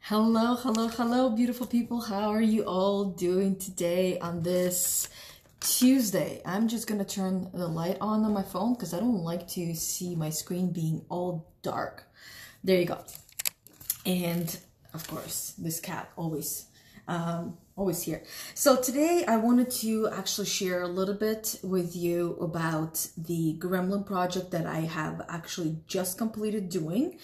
Hello, hello, hello, beautiful people. How are you all doing today on this Tuesday? I'm just gonna turn the light on my phone because I don't like to see my screen being all dark. There you go. And of course, this cat always here. So today I wanted to actually share a little bit with you about the Gremlin project that I have actually just completed doing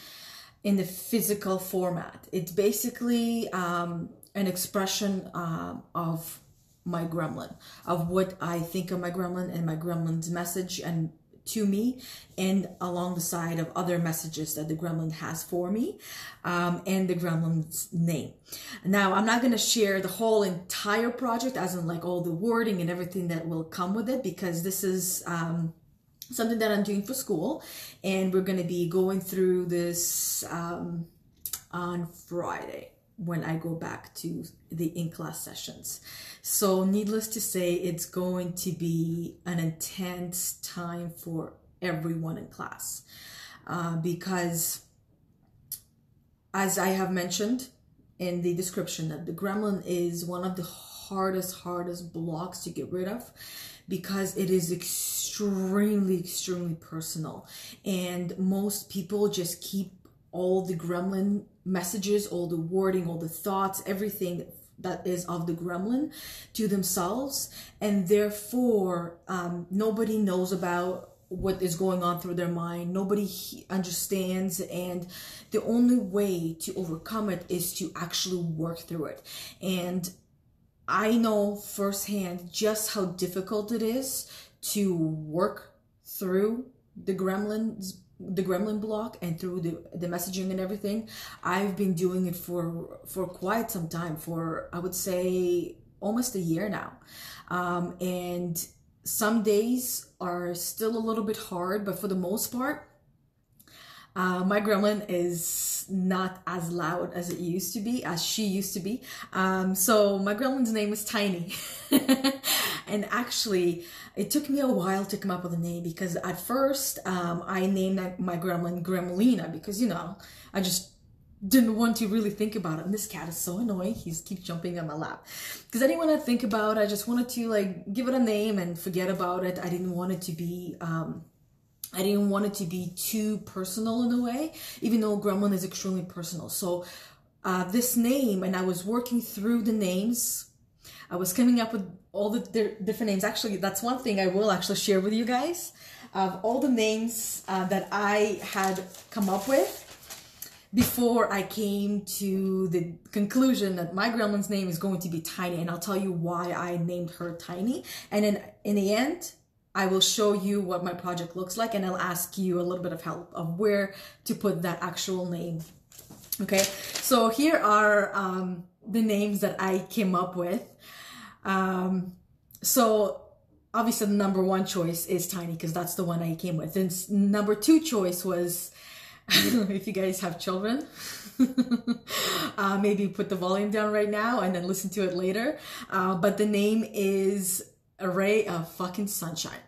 in the physical format. It's basically an expression of my gremlin, of what I think of my gremlin and my gremlin's message and to me, and along the side of other messages that the gremlin has for me, and the gremlin's name. Now, I'm not going to share the whole entire project, as in like all the wording and everything that will come with it, because this is something that I'm doing for school, and we're going to be going through this on Friday when I go back to the in-class sessions. So needless to say, it's going to be an intense time for everyone in class, because as I have mentioned in the description, that the gremlin is one of the hardest blocks to get rid of, because it is extremely personal, and most people just keep all the gremlin messages, all the wording, all the thoughts, everything that is of the gremlin to themselves, and therefore nobody knows about what is going on through their mind. Nobody understands, and the only way to overcome it is to actually work through it. And I know firsthand just how difficult it is to work through the gremlin block and through the messaging and everything. I've been doing it for quite some time, for I would say almost a year now. And some days are still a little bit hard, but for the most part, my gremlin is not as loud as she used to be. So my gremlin's name is Tiny. And actually, it took me a while to come up with a name, because at first I named my gremlin Gremlina, because, you know, I just didn't want to really think about it. And this cat is so annoying. He keeps jumping on my lap. Because I didn't want to think about it. I just wanted to like give it a name and forget about it. I didn't want it to be too personal in a way, even though gremlin is extremely personal. So this name, and I was working through the names. I was coming up with all the different names. Actually, that's one thing I will actually share with you guys, of all the names that I had come up with before I came to the conclusion that my gremlin's name is going to be Tiny. And I'll tell you why I named her Tiny. And then in the end, I will show you what my project looks like, and I'll ask you a little bit of help of where to put that actual name. Okay, so here are the names that I came up with. So obviously the number one choice is Tiny, because that's the one I came with. And number two choice was, if you guys have children, maybe put the volume down right now and then listen to it later. But the name is A Ray of Fucking Sunshine.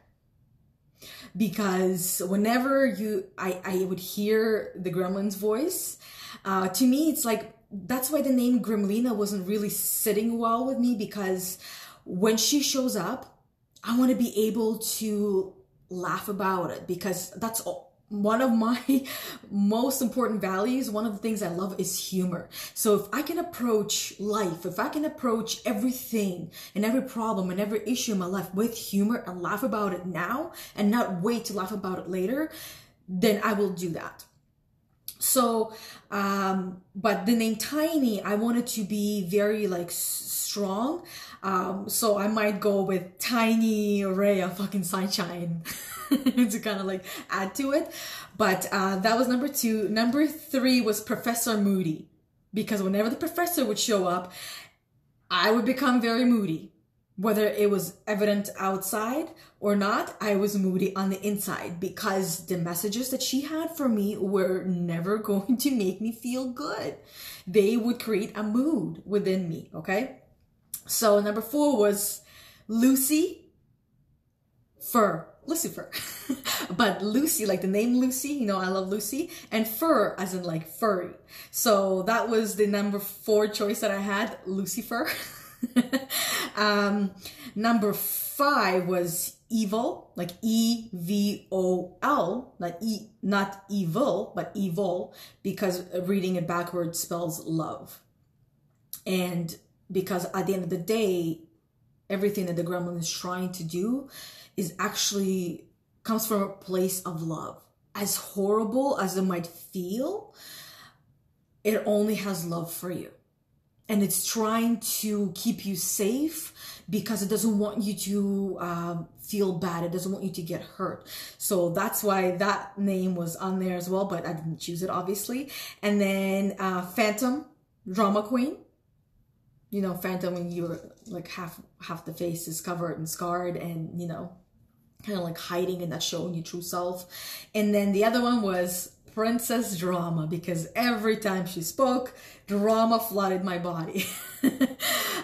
Because whenever I would hear the gremlin's voice, to me it's like, that's why the name Gremlina wasn't really sitting well with me, because when she shows up, I want to be able to laugh about it, because that's one of my most important values. One of the things I love is humor. So if I can approach life, if I can approach everything and every problem and every issue in my life with humor and laugh about it now and not wait to laugh about it later, then I will do that. So, but the name Tiny, I wanted to be very like strong. So I might go with Tiny Ray of Fucking Sunshine to kind of like add to it. But that was number two. Number three was Professor Moody, because whenever the professor would show up, I would become very moody. Whether it was evident outside or not, I was moody on the inside, because the messages that she had for me were never going to make me feel good. They would create a mood within me, okay? So number four was Lucy Fur Lucifer. But Lucy, like the name Lucy, you know, I love Lucy, and fur as in like furry. So that was the number 4 choice that I had, Lucifer. Number 5 was evil, like E-V-O-L, not evil, but evil, because reading it backwards spells love. And because at the end of the day, everything that the gremlin is trying to do is actually comes from a place of love. As horrible as it might feel, it only has love for you. And it's trying to keep you safe because it doesn't want you to feel bad. It doesn't want you to get hurt. So that's why that name was on there as well, but I didn't choose it, obviously. And then Phantom, Drama Queen. You know, Phantom, when you're like half the face is covered and scarred and, you know, kind of like hiding and not showing your true self. And then the other one was Princess Drama, because every time she spoke, drama flooded my body.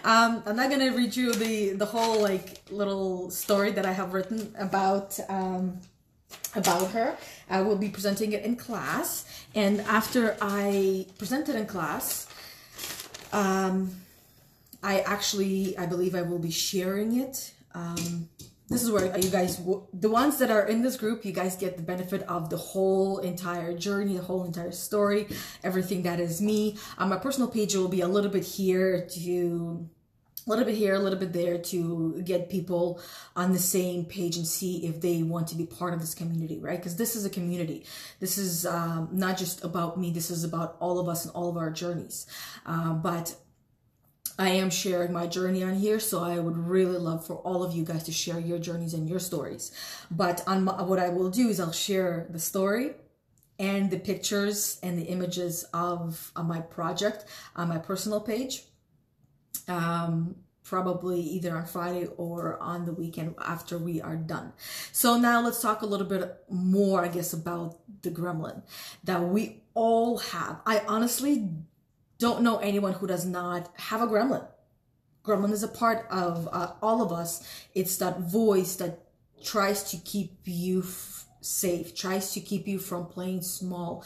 I'm not going to read you the whole like little story that I have written about her. I will be presenting it in class. And after I present it in class, I believe I will be sharing it. This is where you guys, the ones that are in this group, you guys get the benefit of the whole entire journey, the whole entire story, everything that is me. On my personal page, it will be a little bit here, a little bit there to get people on the same page and see if they want to be part of this community, right? Because this is a community. This is not just about me. This is about all of us and all of our journeys. But I am sharing my journey on here, so I would really love for all of you guys to share your journeys and your stories. But what I will do is I'll share the story and the pictures and the images of my project on my personal page, probably either on Friday or on the weekend after we are done. So now let's talk a little bit more, I guess, about the gremlin that we all have. I honestly don't know anyone who does not have a gremlin. Gremlin is a part of all of us. It's that voice that tries to keep you safe, tries to keep you from playing small.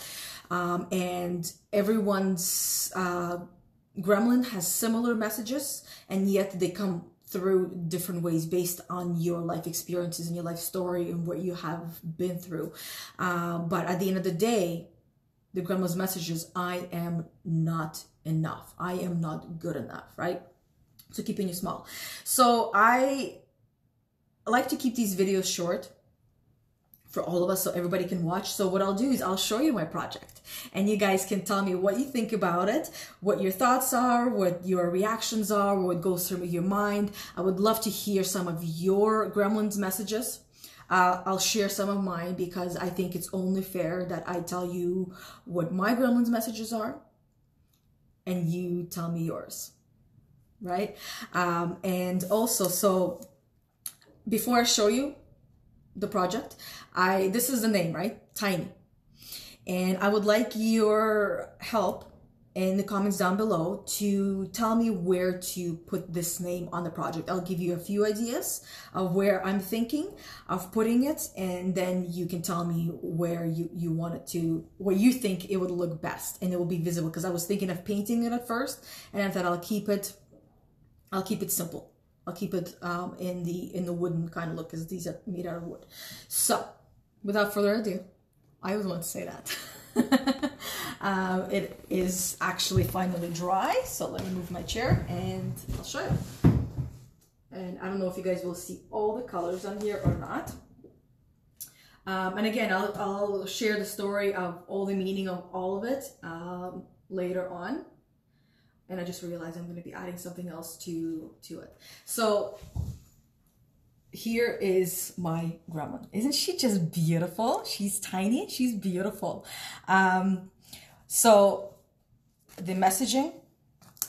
And everyone's gremlin has similar messages, and yet they come through different ways based on your life experiences and your life story and what you have been through. But at the end of the day, the gremlin's message is, I am not enough. I am not good enough, right? So keeping you small. So I like to keep these videos short for all of us so everybody can watch. So what I'll do is I'll show you my project and you guys can tell me what you think about it, what your thoughts are, what your reactions are, what goes through your mind. I would love to hear some of your gremlin's messages. I'll share some of mine because I think it's only fair that I tell you what my gremlin's messages are and you tell me yours, right? And also, so before I show you the project, this is the name, right? Tiny. And I would like your help in the comments down below to tell me where to put this name on the project. I'll give you a few ideas of where I'm thinking of putting it, and then you can tell me where you want it to, where you think it would look best and it will be visible. Because I was thinking of painting it at first, and I thought I'll keep it simple. I'll keep it in the wooden kind of look, because these are made out of wood. So without further ado, I was going to say that. It is actually finally dry, so let me move my chair and I'll show you. And I don't know if you guys will see all the colors on here or not. And again, I'll share the story of all the meaning of all of it later on. And I just realized I'm going to be adding something else to it. So here is my gremlin. Isn't she just beautiful? She's tiny. She's beautiful. So the messaging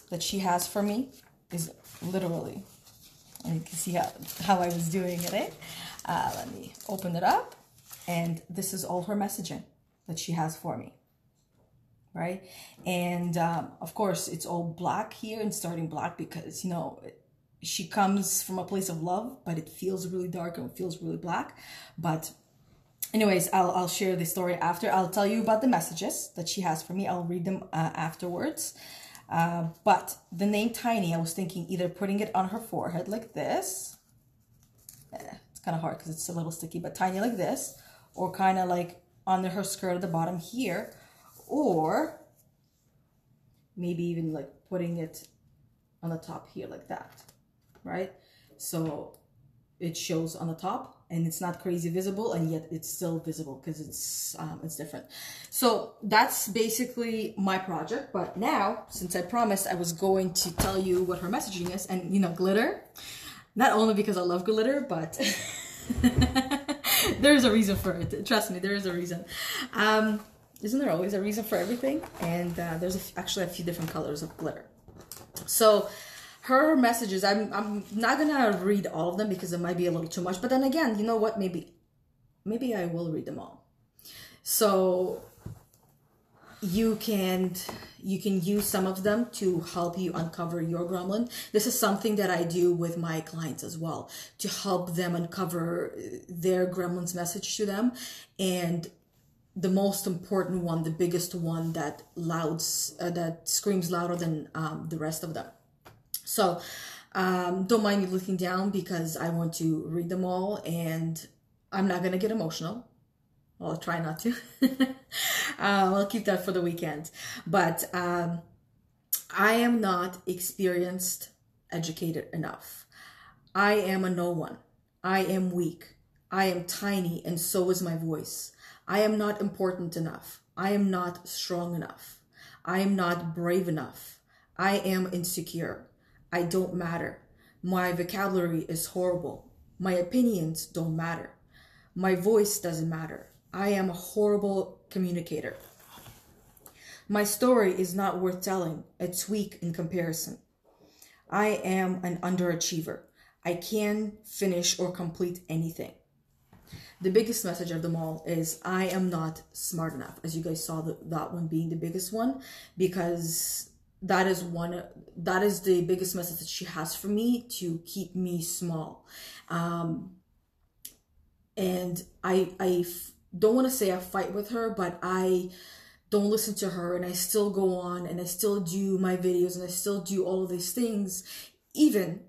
that she has for me is literally, and you can see how I was doing it. Eh? Let me open it up. And this is all her messaging that she has for me. Right? And of course, it's all black here and starting black because, you know, she comes from a place of love, but it feels really dark and it feels really black. But anyways, I'll share the story after. I'll tell you about the messages that she has for me. I'll read them afterwards. But the name Tiny, I was thinking either putting it on her forehead like this. It's kind of hard because it's a little sticky, but Tiny like this, or kind of like under her skirt at the bottom here, or maybe even like putting it on the top here like that, right? So it shows on the top and it's not crazy visible, and yet it's still visible because it's different. So that's basically my project. But now, since I promised I was going to tell you what her messaging is, and you know, glitter, not only because I love glitter, but there's a reason for it. Trust me, there is a reason. Isn't there always a reason for everything? And there's actually a few different colors of glitter. So her messages, I'm not gonna read all of them because it might be a little too much. But then again, you know what? Maybe I will read them all. So you can use some of them to help you uncover your gremlin. This is something that I do with my clients as well, to help them uncover their gremlin's message to them. And the most important one, the biggest one that screams louder than the rest of them. So don't mind me looking down because I want to read them all, and I'm not gonna get emotional. Well, I'll try not to. I'll keep that for the weekend. But I am not experienced, educated enough. I am a no one. I am weak. I am tiny, and so is my voice. I am not important enough. I am not strong enough. I am not brave enough. I am insecure. I don't matter. My vocabulary is horrible. My opinions don't matter. My voice doesn't matter. I am a horrible communicator. My story is not worth telling. It's weak in comparison. I am an underachiever. I can't finish or complete anything. The biggest message of them all is I am not smart enough. As you guys saw, that one being the biggest one, because that is the biggest message that she has for me, to keep me small. And I don't want to say I fight with her, but I don't listen to her, and I still go on and I still do my videos and I still do all of these things, even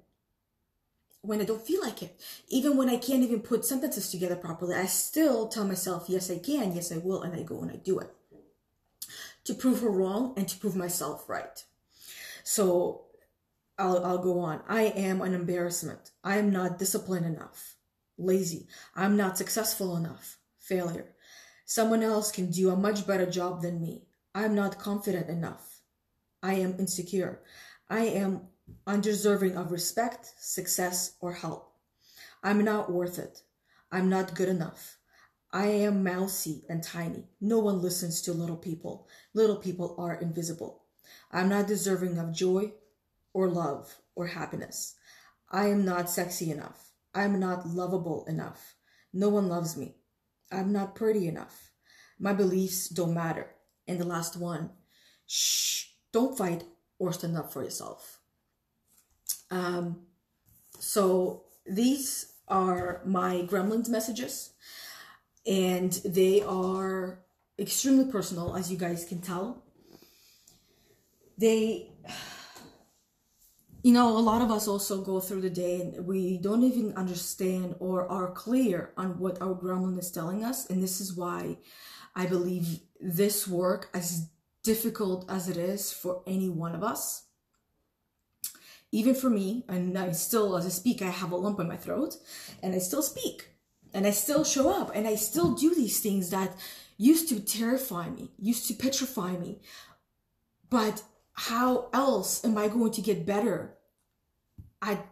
when I don't feel like it. Even when I can't even put sentences together properly, I still tell myself, yes, I can, yes, I will, and I go and I do it. To prove her wrong and to prove myself right. So I'll go on. I am an embarrassment. I am not disciplined enough. Lazy. I'm not successful enough. Failure. Someone else can do a much better job than me. I'm not confident enough. I am insecure. I am undeserving of respect, success, or help. I'm not worth it. I'm not good enough. I am mousy and tiny. No one listens to little people. Little people are invisible. I'm not deserving of joy or love or happiness. I am not sexy enough. I'm not lovable enough. No one loves me. I'm not pretty enough. My beliefs don't matter. And the last one, shh, don't fight or stand up for yourself. So these are my gremlins messages, and they are extremely personal, as you guys can tell. They, you know, a lot of us also go through the day and we don't even understand or are clear on what our gremlin is telling us. And this is why I believe this work, as difficult as it is for any one of us, even for me, and I still, as I speak, I have a lump in my throat, and I still speak, and I still show up, and I still do these things that used to terrify me, used to petrify me. But how else am I going to get better at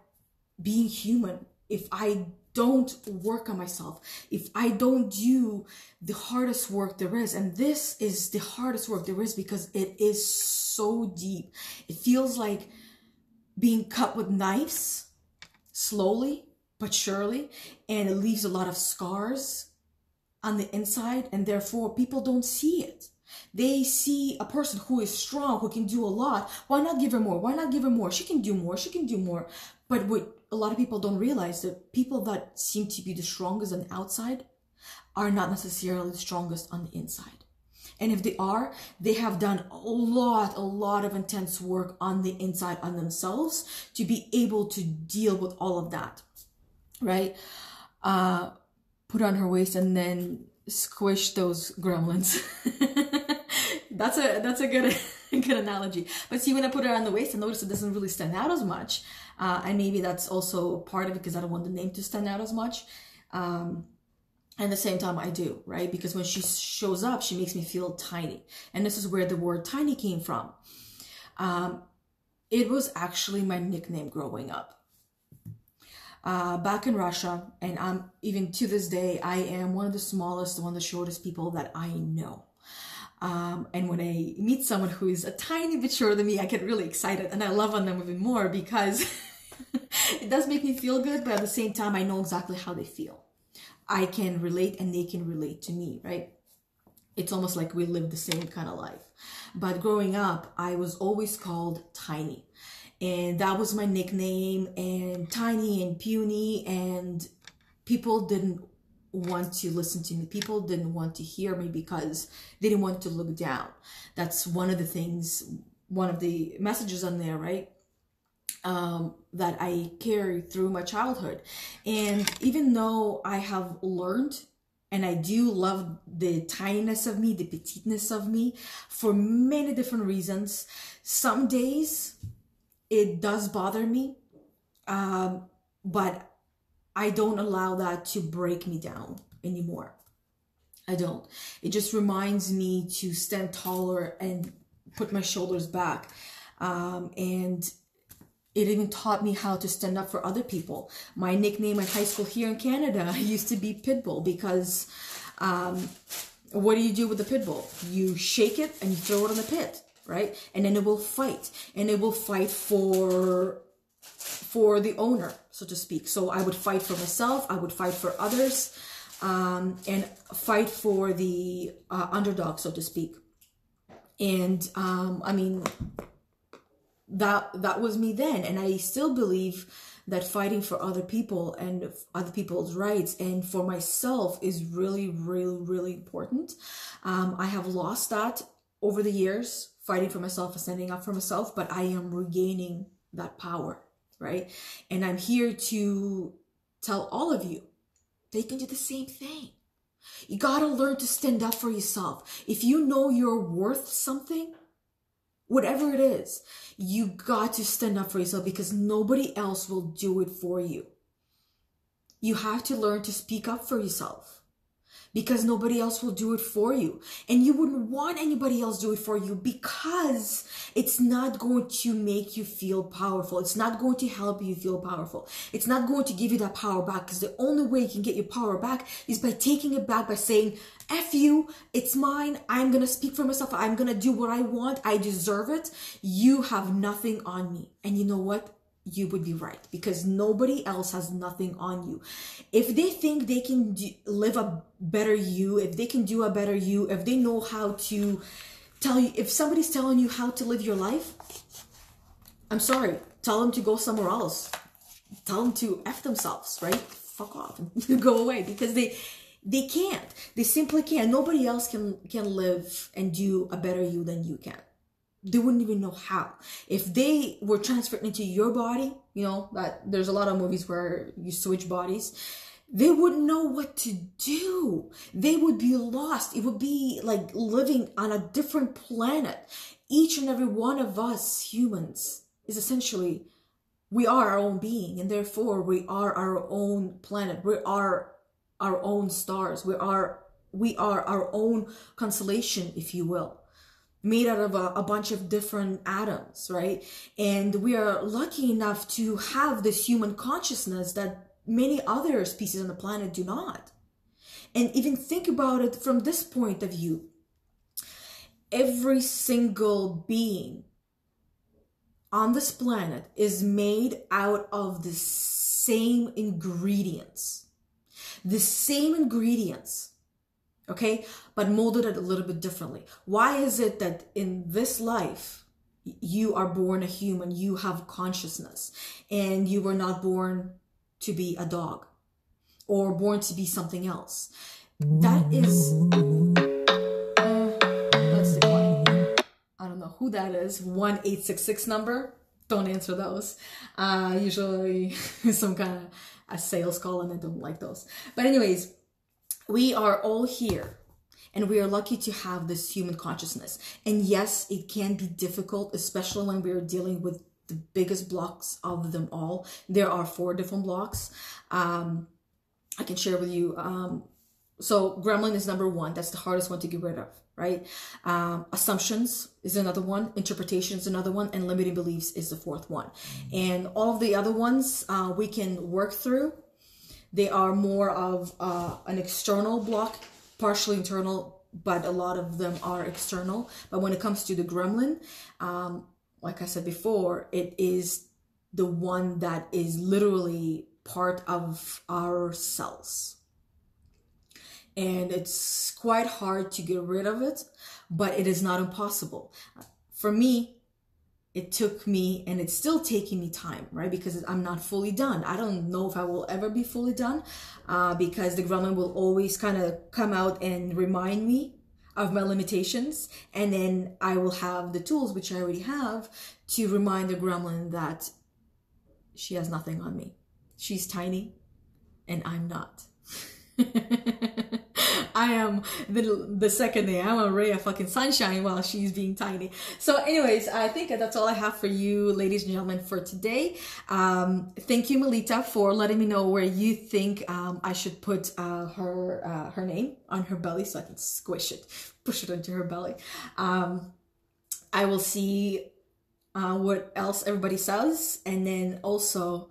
being human if I don't work on myself, if I don't do the hardest work there is? And this is the hardest work there is because it is so deep. It feels like being cut with knives, slowly but surely, and it leaves a lot of scars on the inside, and therefore people don't see it. They see a person who is strong, who can do a lot. Why not give her more? Why not give her more? She can do more. She can do more. But what a lot of people don't realize, that people that seem to be the strongest on the outside are not necessarily the strongest on the inside. And if they are, they have done a lot of intense work on the inside on themselves to be able to deal with all of that, right? Put on her waist and then squish those gremlins. That's a good analogy. But see, when I put it on the waist, I notice it doesn't really stand out as much. And maybe that's also part of it because I don't want the name to stand out as much. And at the same time, I do, right? Because when she shows up, she makes me feel tiny. And this is where the word tiny came from. It was actually my nickname growing up. Back in Russia, and even to this day, I am one of the smallest, one of the shortest people that I know. And when I meet someone who is a tiny bit shorter than me, I get really excited and I love on them even more because it does make me feel good, but at the same time, I know exactly how they feel. I can relate and they can relate to me, right? It's almost like we live the same kind of life. But growing up, I was always called Tiny. And that was my nickname, and tiny and puny, and people didn't want to listen to me. People didn't want to hear me because they didn't want to look down. That's one of the things, one of the messages on there, right? That I carry through my childhood. And even though I have learned, and I do love the tininess of me, the petiteness of me, for many different reasons, some days it does bother me, but I don't allow that to break me down anymore. I don't. It just reminds me to stand taller and put my shoulders back. And it even taught me how to stand up for other people. My nickname in high school here in Canada used to be Pitbull because what do you do with the Pitbull? You shake it and you throw it in the pit, right? And then it will fight. And it will fight for the owner, so to speak. So I would fight for myself. I would fight for others and fight for the underdog, so to speak. And I mean, that was me then, and I still believe that fighting for other people and other people's rights and for myself is really, really, really important. I have lost that over the years, fighting for myself and standing up for myself, but I am regaining that power, right? And I'm here to tell all of you that you can do the same thing. You gotta learn to stand up for yourself. If you know you're worth something, whatever it is, you got to stand up for yourself because nobody else will do it for you. You have to learn to speak up for yourself because nobody else will do it for you. And you wouldn't want anybody else to do it for you because it's not going to make you feel powerful. It's not going to help you feel powerful. It's not going to give you that power back because the only way you can get your power back is by taking it back, by saying, F you, it's mine, I'm going to speak for myself, I'm going to do what I want, I deserve it. You have nothing on me. And you know what? You would be right because nobody else has nothing on you. If they think they can live a better you, if they can do a better you, if they know how to tell you, if somebody's telling you how to live your life, I'm sorry, tell them to go somewhere else. Tell them to F themselves, right? Fuck off and go away because they can't. They simply can't. Nobody else can live and do a better you than you can. They wouldn't even know how. If they were transferred into your body, you know, that there's a lot of movies where you switch bodies, they wouldn't know what to do. They would be lost. It would be like living on a different planet. Each and every one of us humans is essentially, we are our own being, and therefore we are our own planet. We are our own stars. We are our own constellation, if you will, made out of a bunch of different atoms, right? And we are lucky enough to have this human consciousness that many other species on the planet do not. And even think about it from this point of view. Every single being on this planet is made out of the same ingredients. The same ingredients okay? But molded it a little bit differently. Why is it that in this life, you are born a human, you have consciousness, and you were not born to be a dog or born to be something else? That is, let's decline. I don't know who that is. 1866 number. Don't answer those. Usually some kind of a sales call, and I don't like those. But anyways, we are all here, and we are lucky to have this human consciousness. And yes, it can be difficult, especially when we are dealing with the biggest blocks of them all. There are 4 different blocks. I can share with you. So Gremlin is number 1. That's the hardest one to get rid of, right? Assumptions is another one. Interpretation is another one. And limiting beliefs is the 4th one. And all of the other ones we can work through. They are more of an external block, partially internal, but a lot of them are external. But when it comes to the Gremlin, like I said before, it is the one that is literally part of our cells. And it's quite hard to get rid of it, but it is not impossible. For me, it took me, and it's still taking me time, right? Because I'm not fully done. I don't know if I will ever be fully done, because the Gremlin will always kind of come out and remind me of my limitations. And then I will have the tools, which I already have, to remind the Gremlin that she has nothing on me. She's tiny and I'm not. I am the second day. I'm a ray of fucking sunshine while she's being tiny. So anyways, I think that's all I have for you, ladies and gentlemen, for today. Thank you, Melita, for letting me know where you think I should put her name on her belly so I can squish it, push it into her belly. I will see what else everybody says, and then also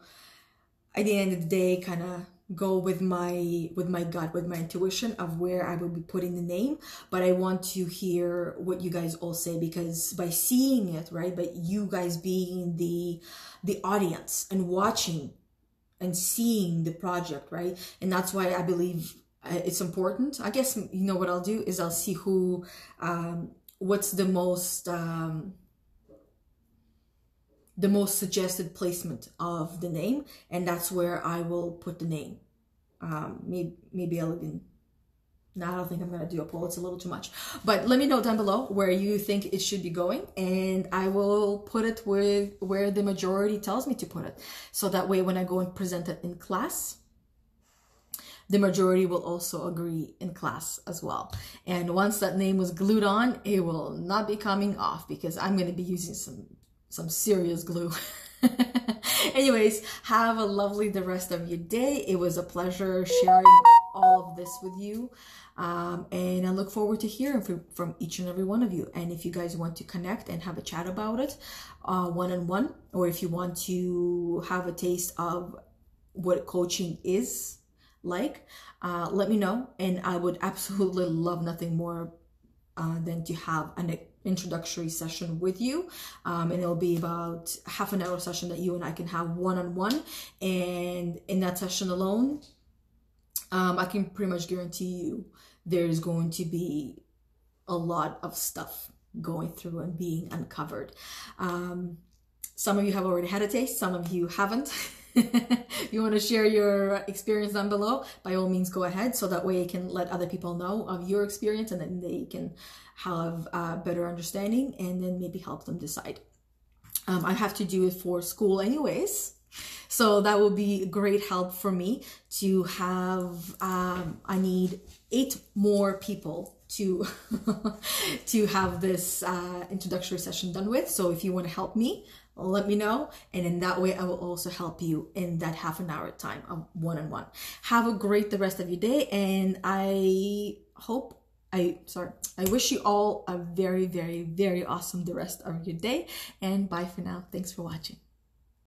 at the end of the day, kind of go with my gut, with my intuition of where I will be putting the name. But I want to hear what you guys all say, because by seeing it, right, but you guys being the audience and watching and seeing the project, right, and that's why I believe it's important. I guess, you know what I'll do is I'll see who what's the most suggested placement of the name, and that's where I will put the name. Maybe I'll even, no, I don't think I'm gonna do a poll, it's a little too much. But let me know down below where you think it should be going, and I will put it where the majority tells me to put it. So that way when I go and present it in class, the majority will also agree in class as well. And once that name was glued on, it will not be coming off, because I'm going to be using some serious glue. Anyways, have a lovely the rest of your day. It was a pleasure sharing all of this with you. And I look forward to hearing from each and every one of you. And if you guys want to connect and have a chat about it one-on-one, or if you want to have a taste of what coaching is like, let me know. And I would absolutely love nothing more than to have an introductory session with you, and it'll be about half an hour session that you and I can have one-on-one. And in that session alone, I can pretty much guarantee you there's going to be a lot of stuff going through and being uncovered. Some of you have already had a taste, some of you haven't. If you want to share your experience down below, by all means go ahead, so that way you can let other people know of your experience, and then they can have a better understanding, and then maybe help them decide. I have to do it for school anyways, so that will be great help for me to have. I need 8 more people to to have this introductory session done with. So if you want to help me, let me know, and in that way I will also help you in that half an hour time of one-on-one. Have a great the rest of your day, and I wish you all a very, very, very awesome the rest of your day, and bye for now. Thanks for watching.